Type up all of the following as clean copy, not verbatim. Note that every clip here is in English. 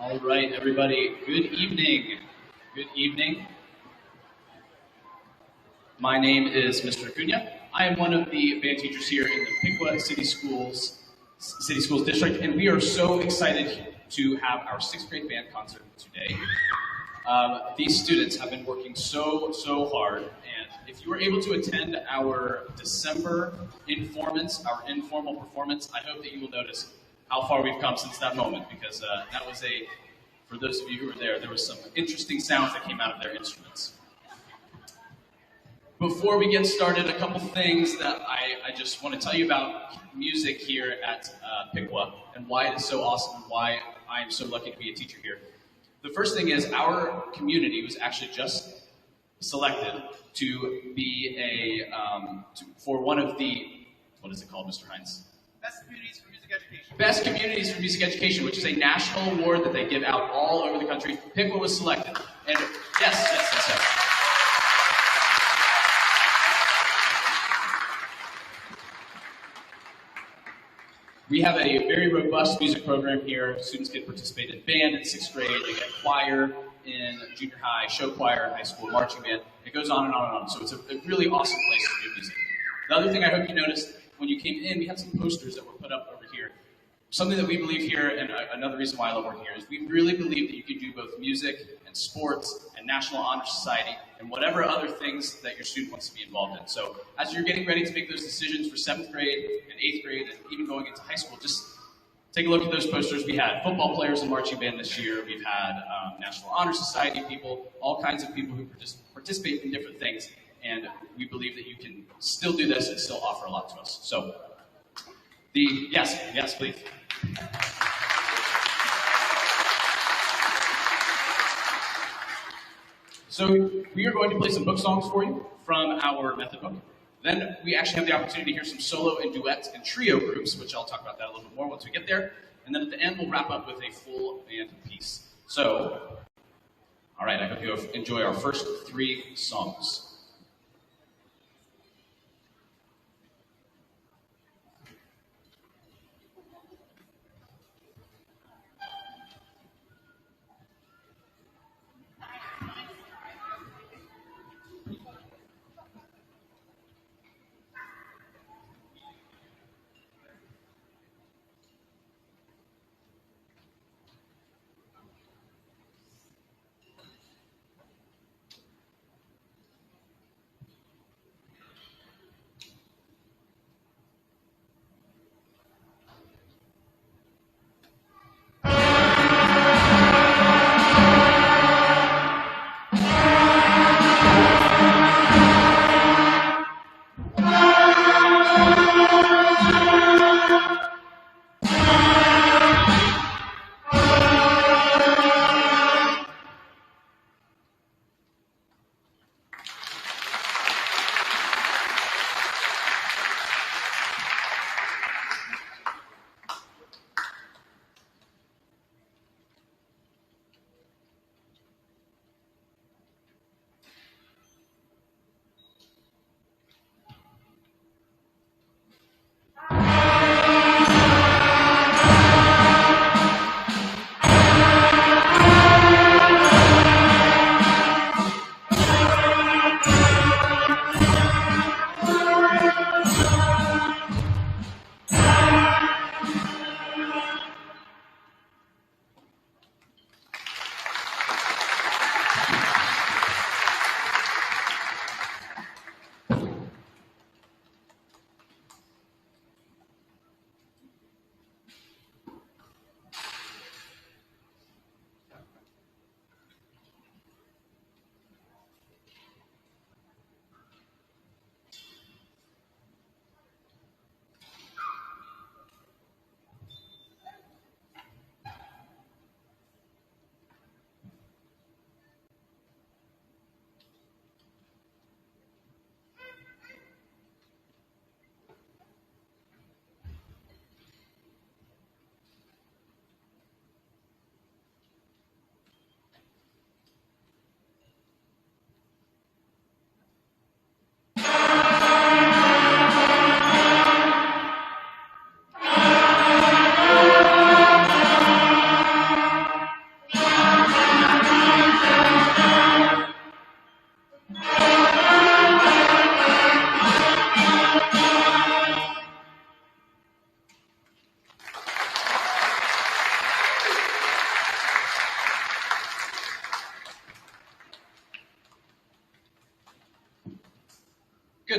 All right, everybody. Good evening. Good evening. My name is Mr. Cunha. I am one of the band teachers here in the Piqua City Schools District, and we are so excited to have our sixth grade band concert today. These students have been working so hard, and if you were able to attend our December our informal performance, I hope that you will notice how far we've come since that moment, because that was for those of you who were there was some interesting sounds that came out of their instruments. Before we get started, a couple things that I just want to tell you about music here at Piqua and why it is so awesome and why I am so lucky to be a teacher here. The first thing is our community was actually just selected to be for one of the, what is it called, Mr. Hines? Best Communities for Music Education. Best Communities for Music Education, which is a national award that they give out all over the country. Piqua was selected. And yes. We have a very robust music program here. Students can participate in band in sixth grade. They get choir in junior high, show choir in high school, marching band. It goes on and on and on. So it's a really awesome place to do music. The other thing I hope you noticed when you came in, we had some posters that were put up over here. Something that we believe here, and another reason why I love working here, is we really believe that you can do both music and sports and National Honor Society and whatever other things that your student wants to be involved in. So as you're getting ready to make those decisions for 7th grade and 8th grade and even going into high school, just take a look at those posters. We had football players in marching band this year. We've had National Honor Society people, all kinds of people who participate in different things. And we believe that you can still do this and still offer a lot to us. So yes, please. So we are going to play some book songs for you from our method book. Then we actually have the opportunity to hear some solo and duet and trio groups, which I'll talk about that a little bit more once we get there. And then at the end, we'll wrap up with a full band piece. So, all right, I hope you enjoy our first 3 songs.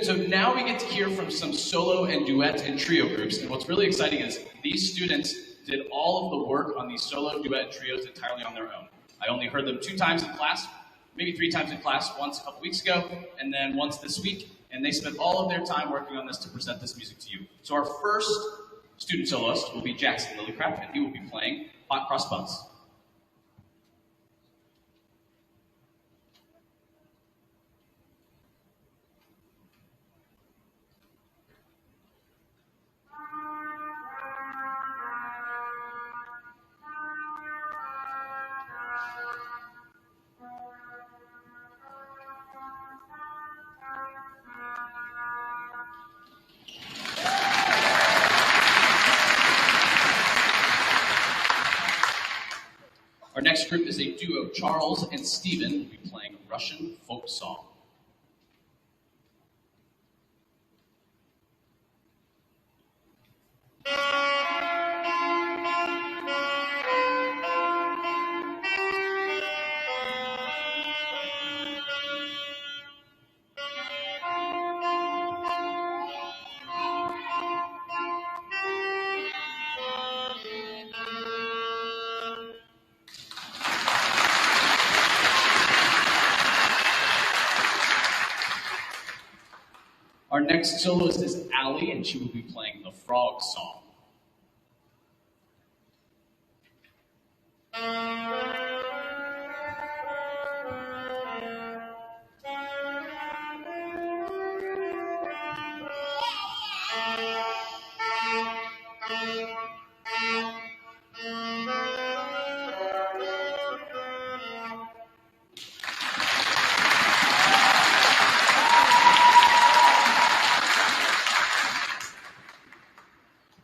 So now we get to hear from some solo and duet and trio groups. And what's really exciting is these students did all of the work on these solo, duet, and trios entirely on their own. I only heard them 2 times in class, maybe 3 times in class, once a couple weeks ago, and then once this week. And they spent all of their time working on this to present this music to you. So our first student soloist will be Jackson Lillycraft, and he will be playing Hot Cross Buns. Our next group is a duo. Charles and Stephen will be playing Russian folk song. Our next soloist is Allie, and she will be playing the Frog Song.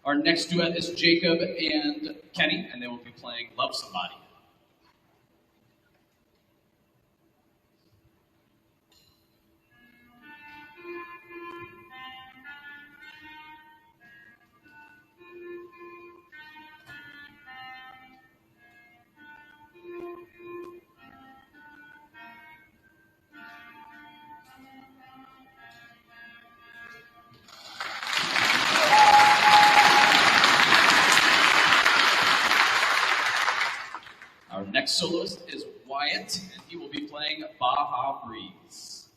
Our next duet is Jacob and Kenny, and they will be playing Love Somebody. Our next soloist is Wyatt, and he will be playing Baja Breeze.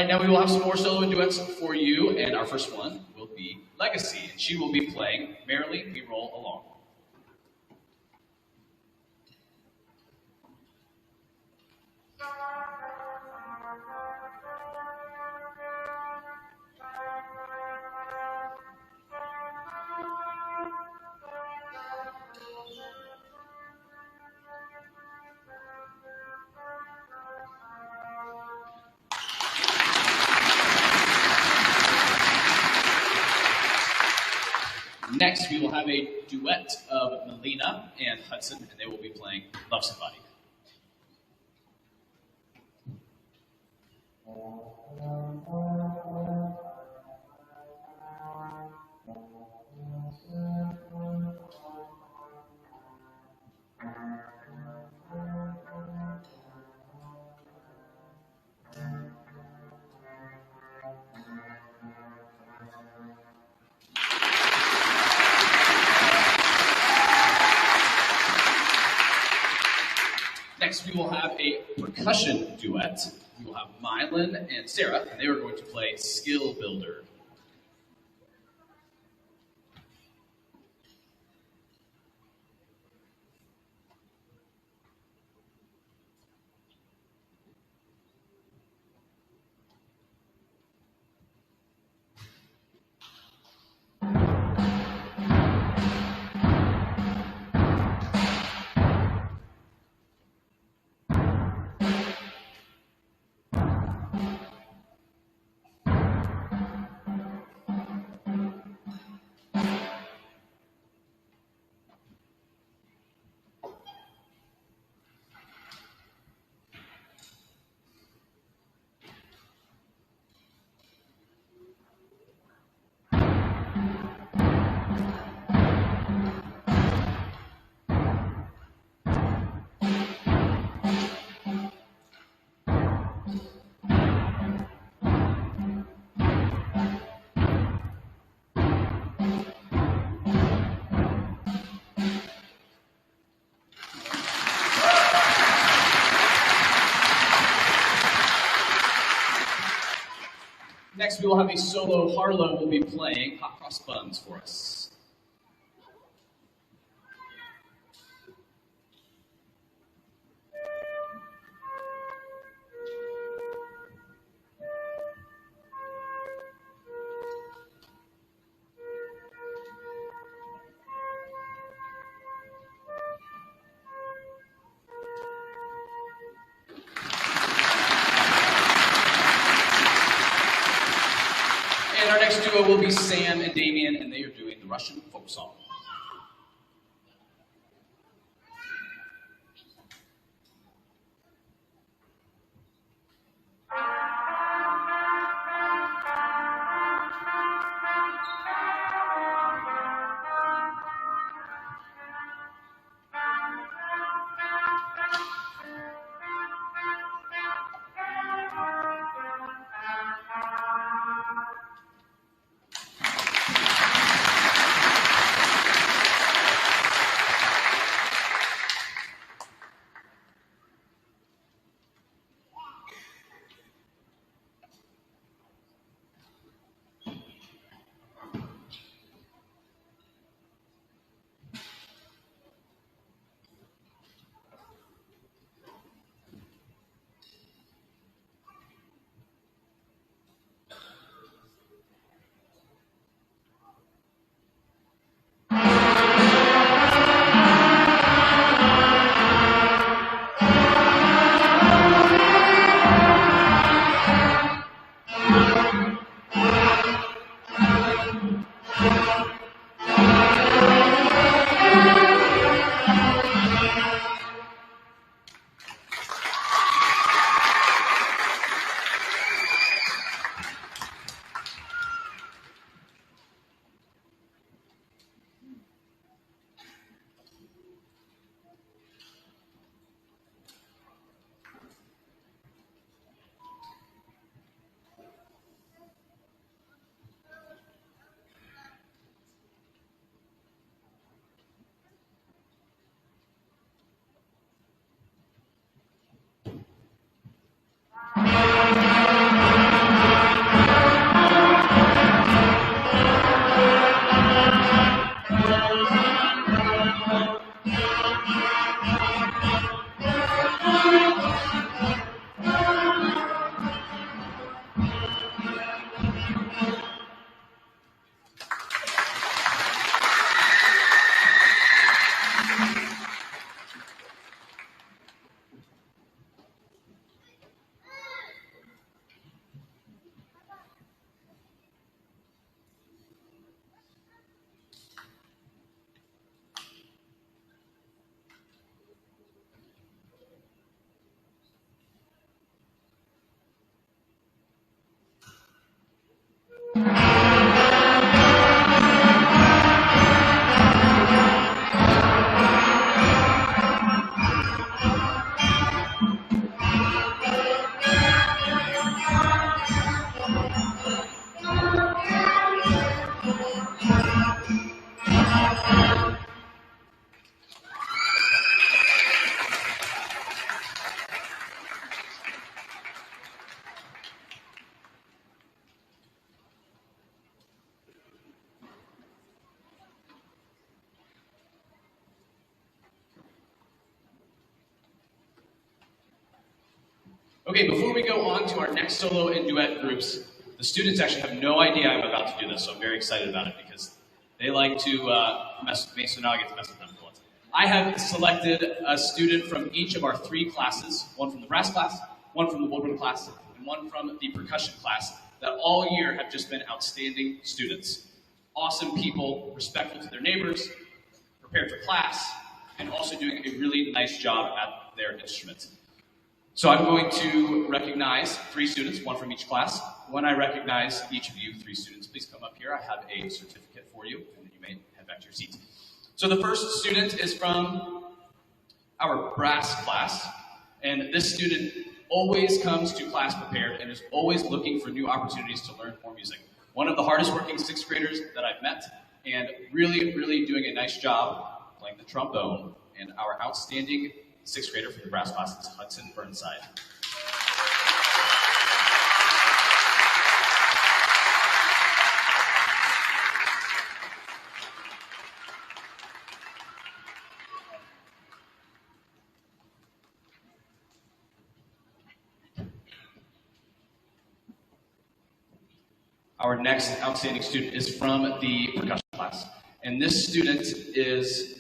right, now we will have some more solo and duets for you, and our first one will be Legacy, and she will be playing Merrily We Roll Along. Next, we will have a duet of Melina and Hudson, and they will be playing Love Somebody. Next, we will have a percussion duet. We will have Mylon and Sarah, and they are going to play Skill Builder. Next, we will have a solo. Harlow will be playing Hot Cross Buns for us. And our next duo will be Sam and Damien, and they are doing the Russian folk song. Okay, before we go on to our next solo and duet groups, the students actually have no idea I'm about to do this, so I'm very excited about it because they like to mess with me, so now I get to mess with them for once. I have selected a student from each of our 3 classes, one from the brass class, one from the woodwind class, and one from the percussion class, that all year have just been outstanding students. Awesome people, respectful to their neighbors, prepared for class, and also doing a really nice job at their instruments. So I'm going to recognize 3 students, one from each class. When I recognize each of you 3 students, please come up here. I have a certificate for you, and then you may head back to your seats. So the first student is from our brass class, and this student always comes to class prepared and is always looking for new opportunities to learn more music. One of the hardest working 6th graders that I've met, and really, really doing a nice job playing the trombone, and our outstanding 6th grader from the brass class is Hudson Burnside. Our next outstanding student is from the percussion class. And this student is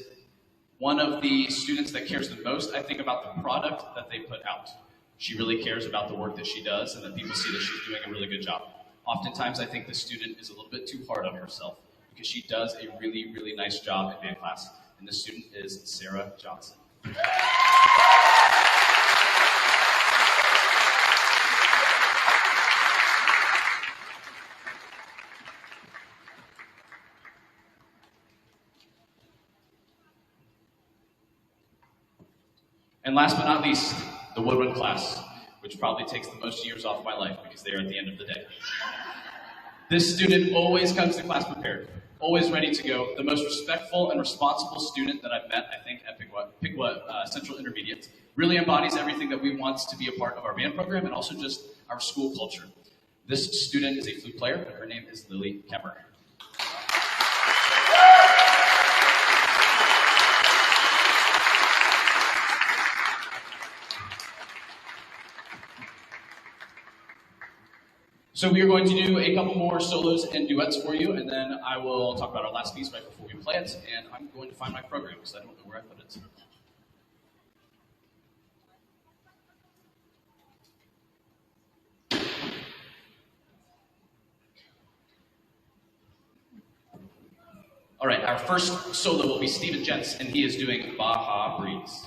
one of the students that cares the most, I think, about the product that they put out. She really cares about the work that she does and that people see that she's doing a really good job. Oftentimes, I think the student is a little bit too hard on herself because she does a really, really nice job in band class. And this student is Sarah Johnson. And last but not least, the woodwind class, which probably takes the most years off my life because they are at the end of the day. This student always comes to class prepared, always ready to go, the most respectful and responsible student that I've met, I think, at Piqua Central Intermediate. Really embodies everything that we want to be a part of our band program and also just our school culture. This student is a flute player, and her name is Lily Kemmer. So we are going to do a couple more solos and duets for you, and then I will talk about our last piece right before we play it, and I'm going to find my program because I don't know where I put it. All right, our first solo will be Stephen Jets, and he is doing Baja Breeze.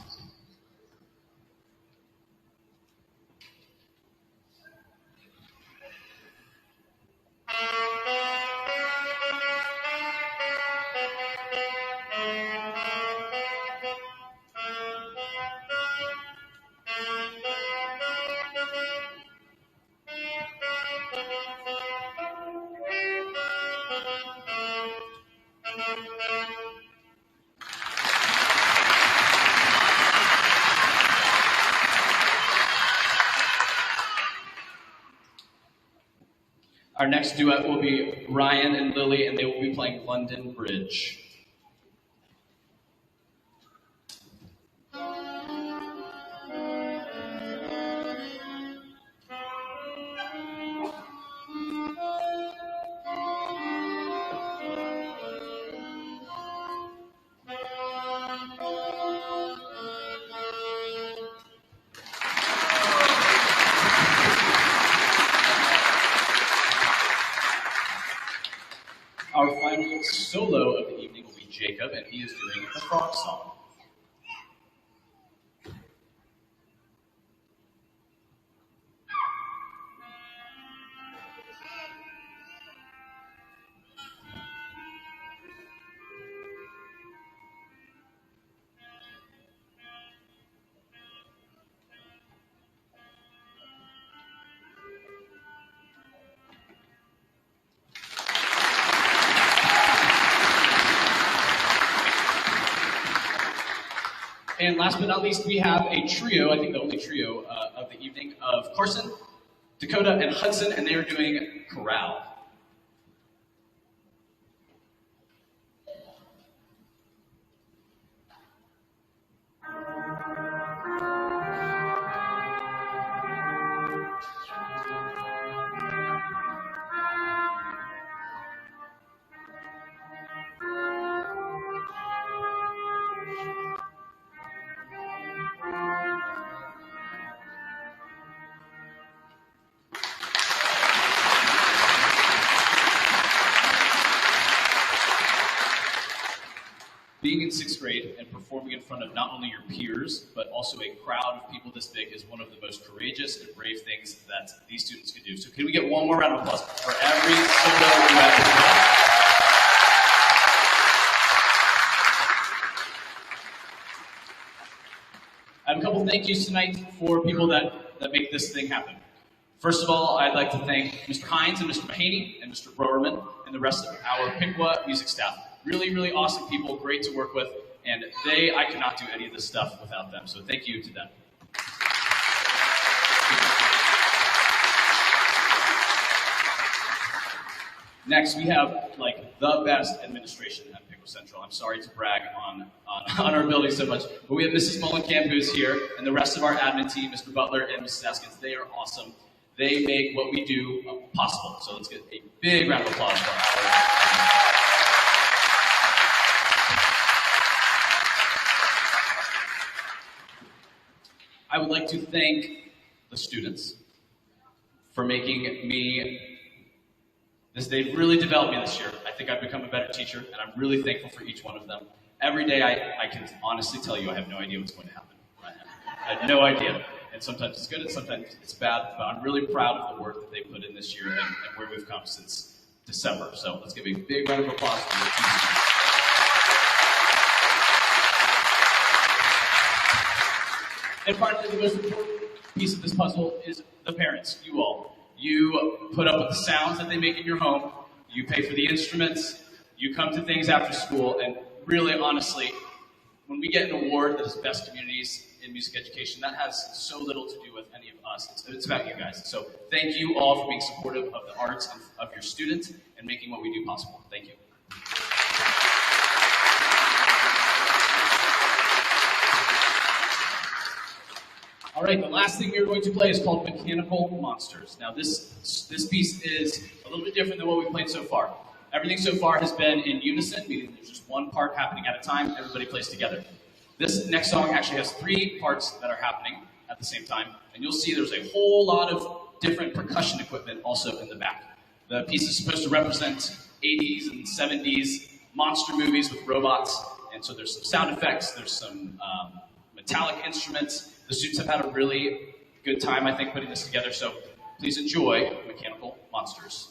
Our next duet will be Ryan and Lily, and they will be playing London Bridge. Our final solo of the evening will be Jacob, and he is doing the frog song. And last but not least, we have a trio, I think the only trio of the evening, of Carson, Dakota, and Hudson, and they are doing Chorale. in 6th grade and performing in front of not only your peers, but also a crowd of people this big is one of the most courageous and brave things that these students can do. So can we get one more round of applause for every single duet this day? I have a couple thank yous tonight for people that make this thing happen. First of all, I'd like to thank Mr. Hines and Mr. Mahaney and Mr. Browerman and the rest of our Piqua music staff. Really, really awesome people, great to work with, and I could not do any of this stuff without them, so thank you to them. Next, we have the best administration at Piqua Central. I'm sorry to brag on our building so much, but we have Mrs. Mullenkamp, who is here, and the rest of our admin team, Mr. Butler and Mrs. Askins. They are awesome. They make what we do possible. So let's get a big round of applause for our I would like to thank the students for making me they've really developed me this year. I think I've become a better teacher, and I'm really thankful for each one of them. Every day, I can honestly tell you I have no idea what's going to happen. I have no idea. And sometimes it's good, and sometimes it's bad, but I'm really proud of the work that they put in this year and where we've come since December. So let's give a big round of applause for the teachers. And partly the most important piece of this puzzle is the parents, you all. You put up with the sounds that they make in your home. You pay for the instruments. You come to things after school. And really, honestly, when we get an award that is Best Communities in Music Education, that has so little to do with any of us. It's about you guys. So thank you all for being supportive of the arts and of your students and making what we do possible. Thank you. All right, the last thing we're going to play is called Mechanical Monsters. Now, this piece is a little bit different than what we've played so far. Everything so far has been in unison, meaning there's just one part happening at a time, everybody plays together. This next song actually has 3 parts that are happening at the same time, and you'll see there's a whole lot of different percussion equipment also in the back. The piece is supposed to represent 80s and 70s monster movies with robots, and so there's some sound effects, there's some metallic instruments. The students have had a really good time, I think, putting this together, so please enjoy Mechanical Monsters.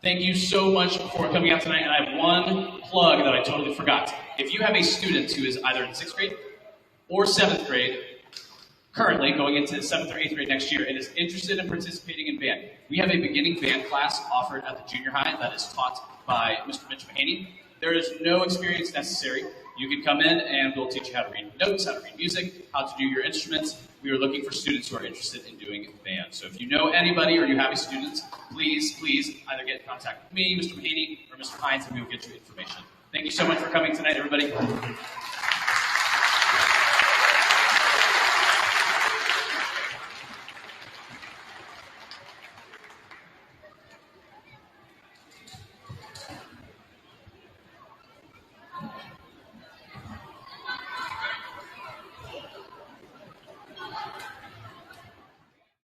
Thank you so much for coming out tonight, and I have one plug that I totally forgot. If you have a student who is either in 6th grade or 7th grade, currently going into 7th or 8th grade next year, and is interested in participating in band, we have a beginning band class offered at the junior high that is taught by Mr. Mitch Mahaney. There is no experience necessary. You can come in and we'll teach you how to read notes, how to read music, how to do your instruments. We are looking for students who are interested in doing band. So if you know anybody or you have a student, please either get in contact with me, Mr. Mahaney, or Mr. Hines, and we will get you information. Thank you so much for coming tonight, everybody.